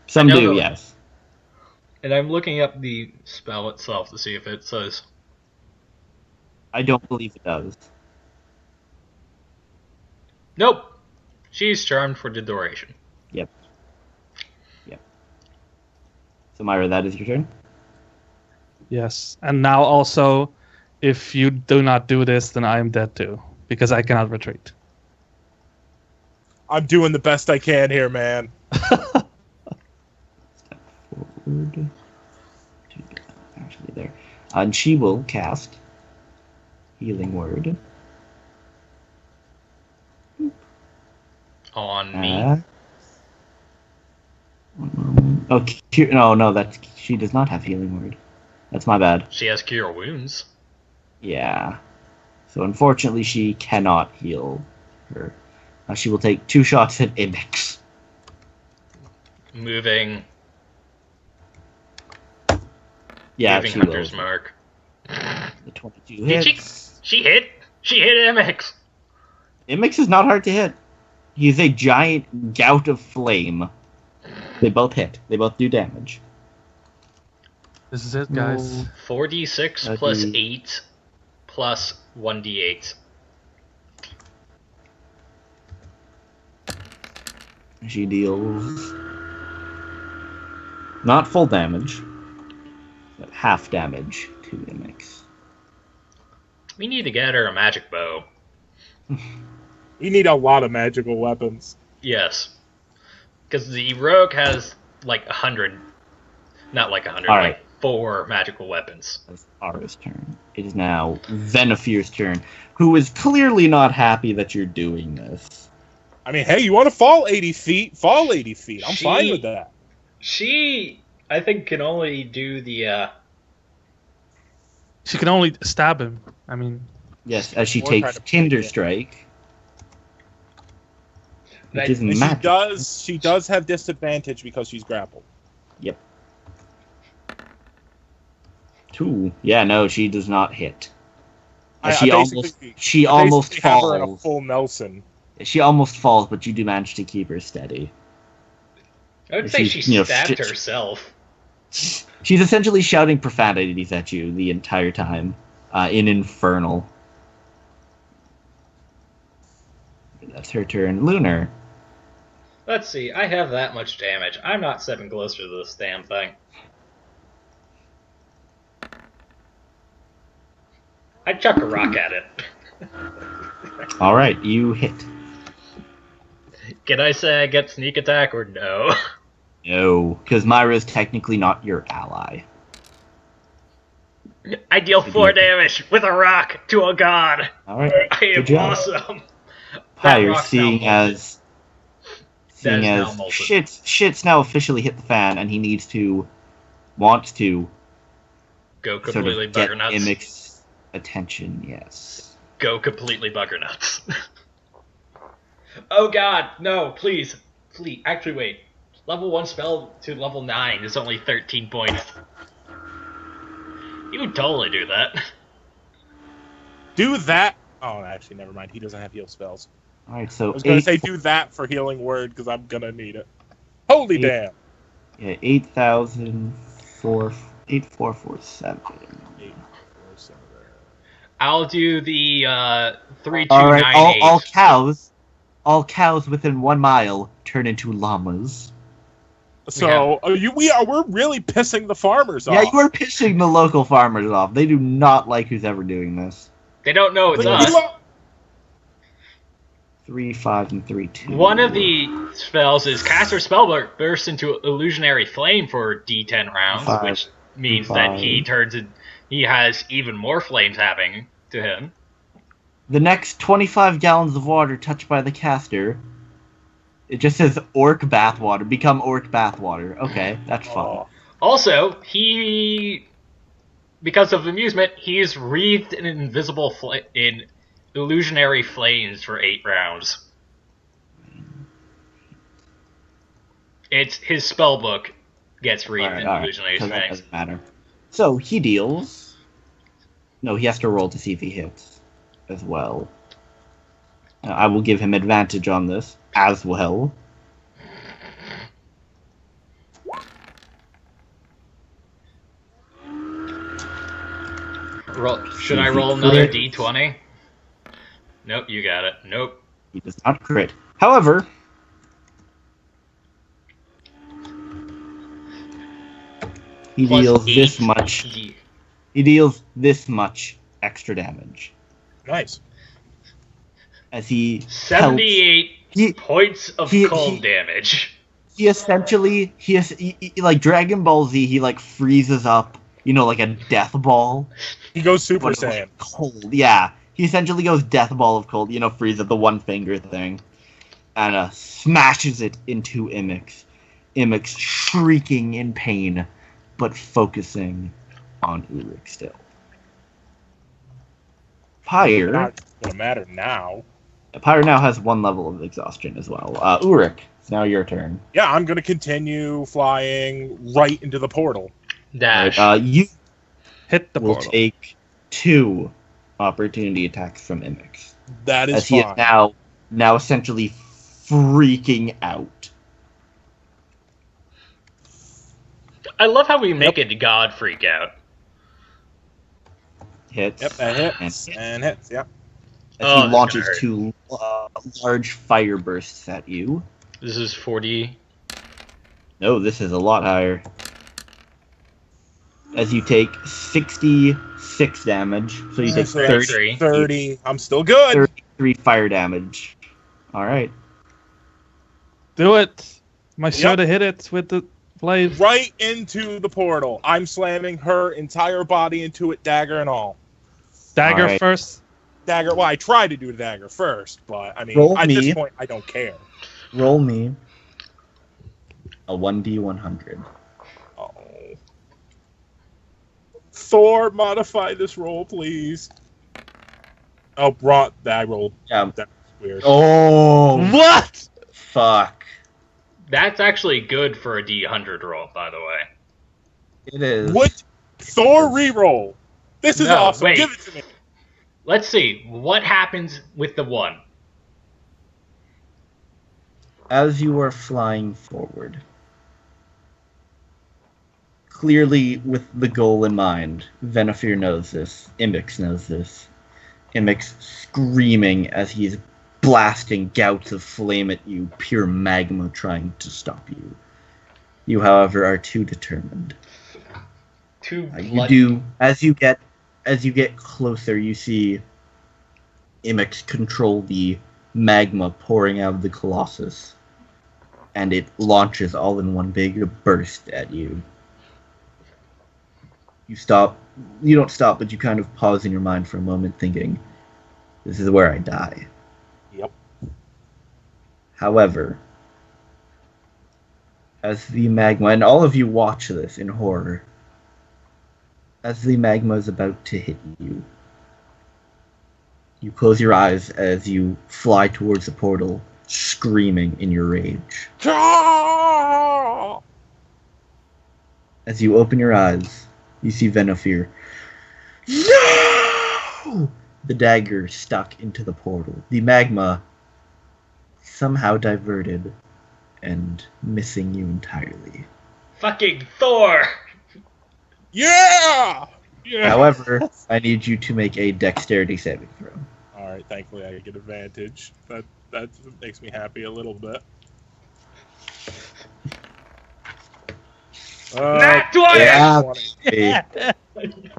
Some do, yes. And I'm looking up the spell itself to see if it says. I don't believe it does. Nope. She's charmed for the duration. Yep. So, Myra, that is your turn? Yes. And now also, if you do not do this, then I am dead too. Because I cannot retreat. I'm doing the best I can here, man. Step forward. Actually, there. And she will cast Healing Word. On me. Oh, no, she does not have Healing Word. That's my bad. She has Cure Wounds. Yeah. So unfortunately, she cannot heal her. She will take 2 shots at Imix. Moving. Yeah, Moving she Hunter's will. Mark. The 22 hits. She hit. She hit Imix. Imix is not hard to hit. He's a giant gout of flame. They both hit. They both do damage. This is it, guys. 4d6 plus 8 plus 1d8. She deals not full damage, but half damage to Imix. We need to get her a magic bow. You need a lot of magical weapons. Yes. Because the rogue has like 100. Not like 100, All right. like 4 magical weapons. It's Ara's turn. It is now Venafir's turn, who is clearly not happy that you're doing this. I mean, hey, you want to fall 80 feet? Fall 80 feet. I'm fine with that. She, I think, can only do the... She can only stab him. I mean... Yes, as she Or takes kind of Tinder play it. Strike. Which That- is And magic. she does have disadvantage because she's grappled. Yep. 2. Yeah, no, she does not hit. She almost basically have her in a falls. full Nelson. She almost falls, but you do manage to keep her steady. I would say she She's, stabbed herself. She's essentially shouting profanities at you the entire time, in Infernal. That's her turn. Lunar. Let's see, I have that much damage. I'm not stepping closer to this damn thing. I'd chuck a rock at it. Alright, you hit. Can I say I get sneak attack or no? No, because Myra is technically not your ally. I deal 4 damage with a rock to a god. Alright, I am good job. awesome. Higher, rock's seeing now as That is now molten. shit's now officially hit the fan, and he wants to Go sort completely of get bugger nuts. Imix's attention. Yes. Go completely bugger nuts. Oh god, no, please. Please. Actually, wait. Level 1 spell to level 9 is only 13 points. You would totally do that. Do that. Oh, actually, never mind. He doesn't have heal spells. All right, I so was going to say do that for healing word because I'm going to need it. Holy damn. yeah, 8,447. I'll do the 3, 2, All right, 9, all 8. all cows within 1 mile turn into llamas. So we're really pissing the farmers off. Yeah, you are pissing the local farmers off. They do not like who's ever doing this. They don't know it's But us. 3, 5, and 3, 2. One of the spells is caster spell bursts into illusionary flame for D10 rounds, 5, which means 5. that he has even more flames happening to him. The next 25 gallons of water touched by the caster, it just says orc bathwater. Become orc bathwater. Okay, that's fun. Oh. Also, because of amusement, he's wreathed in illusionary flames for 8 rounds. It's his spell book gets read in illusionator's so that face. doesn't matter. So he deals. No, he has to roll to see if he hits as well. I will give him advantage on this as well. Should I roll another d20? Nope, you got it. Nope. He does not crit. However, he Plus deals 8. this much. He deals this much extra damage Nice. as he 78 points of cold damage. He essentially he like Dragon Ball Z. He like freezes up, like a death ball. He goes Super But Saiyan. cold, yeah. He essentially goes death ball of cold. Freezes the one finger thing, and smashes it into Imix. Imix shrieking in pain, but focusing on Urrik still. Pyre. Not gonna matter now. Pyre now has 1 level of exhaustion as well. Urrik, it's now your turn. Yeah, I'm gonna continue flying right into the portal. Dash. You Hit the will portal. take 2 opportunity attacks from Imix. That is As he fine. is now essentially freaking out. I love how we make a god freak out. Hits. Yep, that hits and hits. Yep. As Oh, he that's launches gonna 2 large fire bursts at you. This is 40. No, this is a lot higher. As you take 66 damage, so you take So that's 30. 30. I'm still good. 33 fire damage. Alright. Do it. My shoulda hit it with the blade. Right into the portal. I'm slamming her entire body into it, dagger and all. Dagger Alright. first. Dagger. Well, I tried to do the dagger first, but I mean, Roll at me. this point, I don't care. Roll me a 1d100. Oh. Thor, modify this roll, please. Oh, brought that I rolled. Yeah. That's weird. Oh, What? fuck. That's actually good for a D100 roll, by the way. It is. What? Thor reroll. This is No, awesome. wait. Give it to me. Let's see. What happens with the 1? As you are flying forward, clearly with the goal in mind, Venafir knows this, Imix knows this. Imix screaming as he's blasting gouts of flame at you, pure magma trying to stop you. You, however, are too determined. You do, as you get closer, you see Imix control the magma pouring out of the Colossus, and it launches all in one big burst at you. You don't stop, but you kind of pause in your mind for a moment thinking, this is where I die. Yep. However, as the magma, and all of you watch this in horror, as the magma is about to hit you, you close your eyes as you fly towards the portal, screaming in your rage. As you open your eyes, you see Venafir. No! The dagger stuck into the portal. The magma somehow diverted and missing you entirely. Fucking Thor! Yeah! Yeah! However, I need you to make a dexterity saving throw. Alright, thankfully I get advantage. That makes me happy a little bit. Nat 20! Yeah. 20.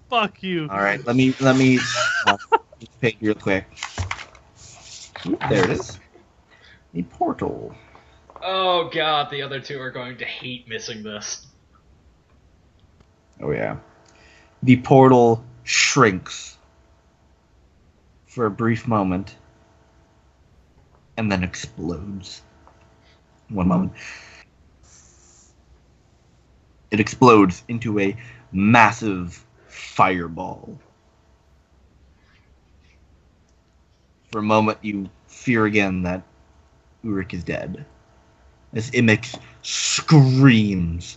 Fuck you. All right, let me pick real quick. Oop, there it is. The portal. Oh god, the other two are going to hate missing this. Oh yeah. The portal shrinks for a brief moment and then explodes. One moment. It explodes into a massive fireball. For a moment, you fear again that Urrik is dead. as Imix screams.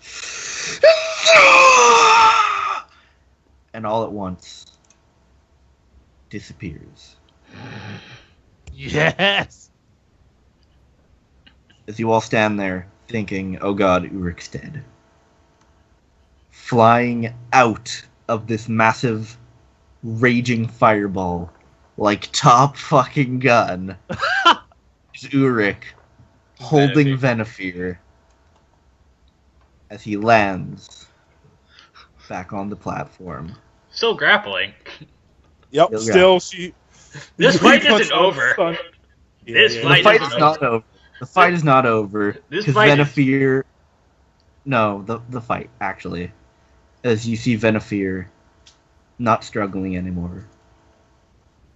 And all at once disappears. Yes! As you all stand there thinking, oh god, Urrik's dead. Flying out of this massive, raging fireball, like Top fucking Gun, is Urrik holding Venefear as he lands back on the platform. Still grappling. Yep. Still Still, she. This he fight puts isn't on over. sun- This yeah. The fight fight isn't is not over. The fight is not over. This Because fight is- Venefear... No, the fight, actually. As you see Venefear not struggling anymore.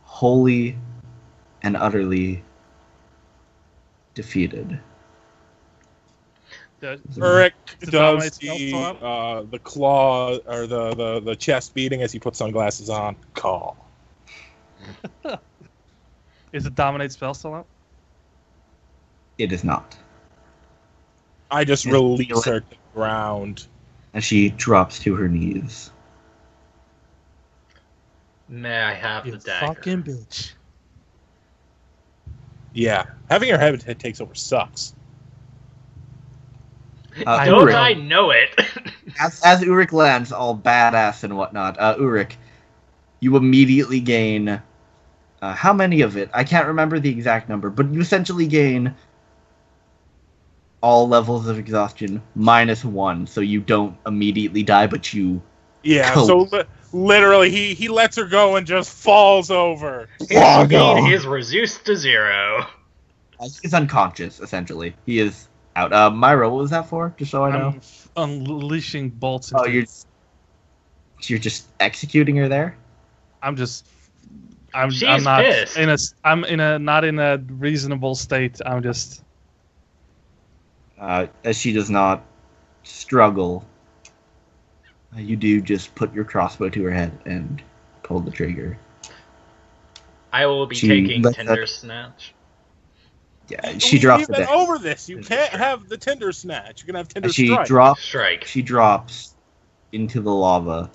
Wholly and utterly defeated. Urrik Does does the the claw or the chest beating as he puts sunglasses on. Call. Is the dominate spell still up? It is not. I just Yeah, release her to the ground. And she drops to her knees. May I have You the dagger? fucking bitch. Yeah, having her head takes over sucks. Don't Urrik, I know it? as Urrik lands all badass and whatnot, Urrik, you immediately gain... how many of it? I can't remember the exact number, but you essentially gain all levels of exhaustion -1, so you don't immediately die, but you... Yeah, Cool. so literally he lets her go and just falls over. His speed is reduced to 0. He's unconscious, essentially. He is out. Myra, what was that for? Just so I know. I'm unleashing bolts. Oh, into you're just executing her there? I'm She's not pissed. not in a reasonable state. I'm just As she does not struggle, you do just put your crossbow to her head and pull the trigger. I will be She taking let Tinder that- Snatch. Yeah, she drops We've the been deck. over this. You Tinder can't strike. have the Tinder snatch. You can have Tinder As she strike. Strike. She drops into the lava,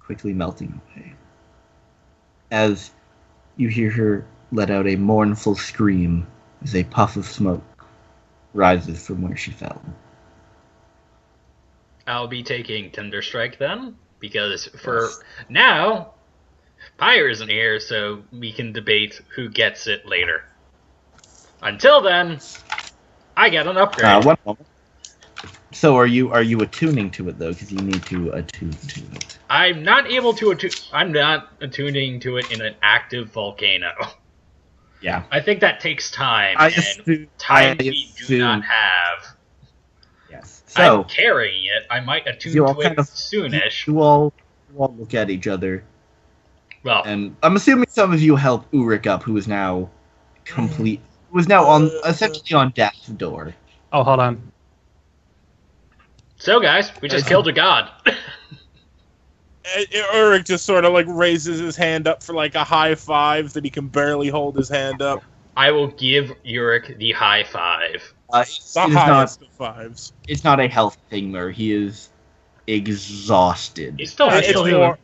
quickly melting away. As you hear her let out a mournful scream as a puff of smoke rises from where she fell. I'll be taking Tinder Strike then, because for now, Pyre isn't here, so we can debate who gets it later. Until then, I get an upgrade. One moment. So are you attuning to it though? Because you need to attune to it. I'm not able to I'm not attuning to it in an active volcano. Yeah. I think that takes time, I and assume- time I we do assume- not have. Yes. So I'm carrying it. I might attune you all to it kind of- soonish. you all look at each other, Well, and I'm assuming some of you help Urrik up, who is now on essentially on death's door. oh hold on. so guys, we just killed a god. Urrik just sort of like raises his hand up for like a high five that he can barely hold his hand up. I will give Urrik the high five. It's The not. highest of fives. It's not a health thing, Mer. He is exhausted. He's still It's healing. more.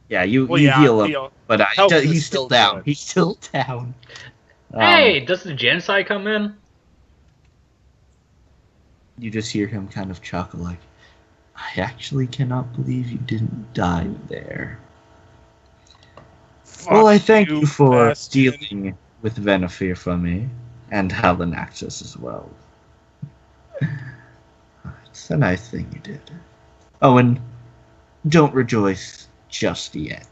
Yeah, you Well, you yeah, heal him, heal. but Health is he's still still down. good. He's still down. Hey, does the Gensai come in? You just hear him kind of chuckle, like, I actually cannot believe you didn't die there. Fuck Well, I thank you for bastard. dealing with Venefear for me, and Halenaxis as well. It's a nice thing you did. Oh, and don't rejoice just yet.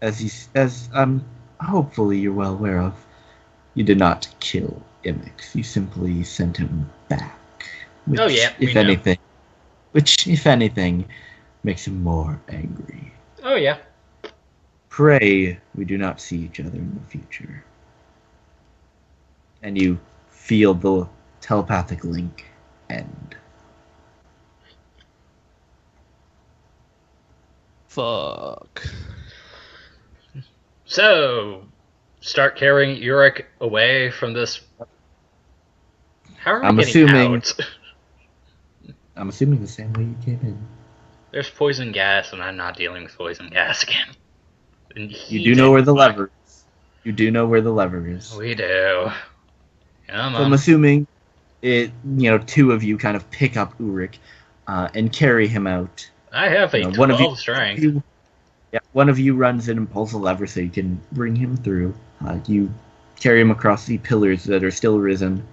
As hopefully you're well aware of, you did not kill Imix. You simply sent him back. Which, Oh, yeah, we if know. anything, makes him more angry. Oh yeah. Pray we do not see each other in the future. And you feel the telepathic link end. Fuck. So, start carrying Urrik away from this. How are we I'm getting assuming- out? I'm assuming the same way you came in. There's poison gas, and I'm not dealing with poison gas again. And You do know where the lever is. You do know where the lever is. We do. Come So I'm on. assuming two of you kind of pick up Urrik and carry him out. I have a You know, 12 strength. One of you runs in and pulls a lever so you can bring him through. You carry him across the pillars that are still risen.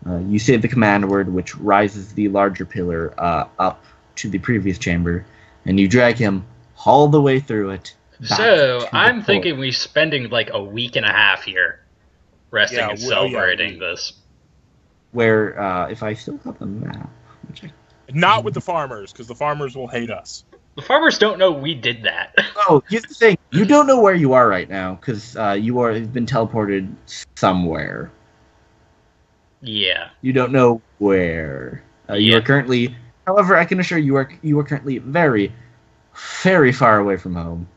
You say the command word, which rises the larger pillar up to the previous chamber, and you drag him all the way through it. back So, to the I'm port. thinking we're spending like a week and a half here resting Yeah, and well, yeah, celebrating we- this. Where, if I still got the map, which I Not with the farmers, because the farmers will hate us. The farmers don't know we did that. Oh, here's the thing. You don't know where you are right now, because you've been teleported somewhere. Yeah. You don't know where. You Yeah. are currently... However, I can assure you are currently very, very far away from home.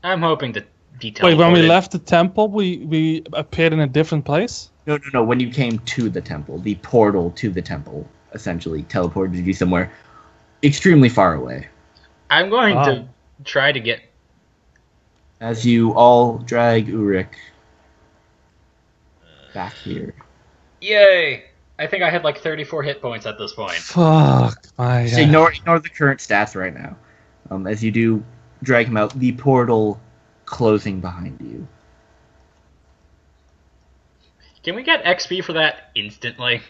I'm hoping to be teleported. Wait, when we left the temple, we appeared in a different place? No. When you came to the temple, the portal to the temple, essentially, teleported you somewhere extremely far away. I'm going Ah. to try to get... As you all drag Urrik back here. Yay! I think I had like 34 hit points at this point. Fuck my... So ignore the current stats right now. As you do drag him out, the portal closing behind you. Can we get XP for that instantly?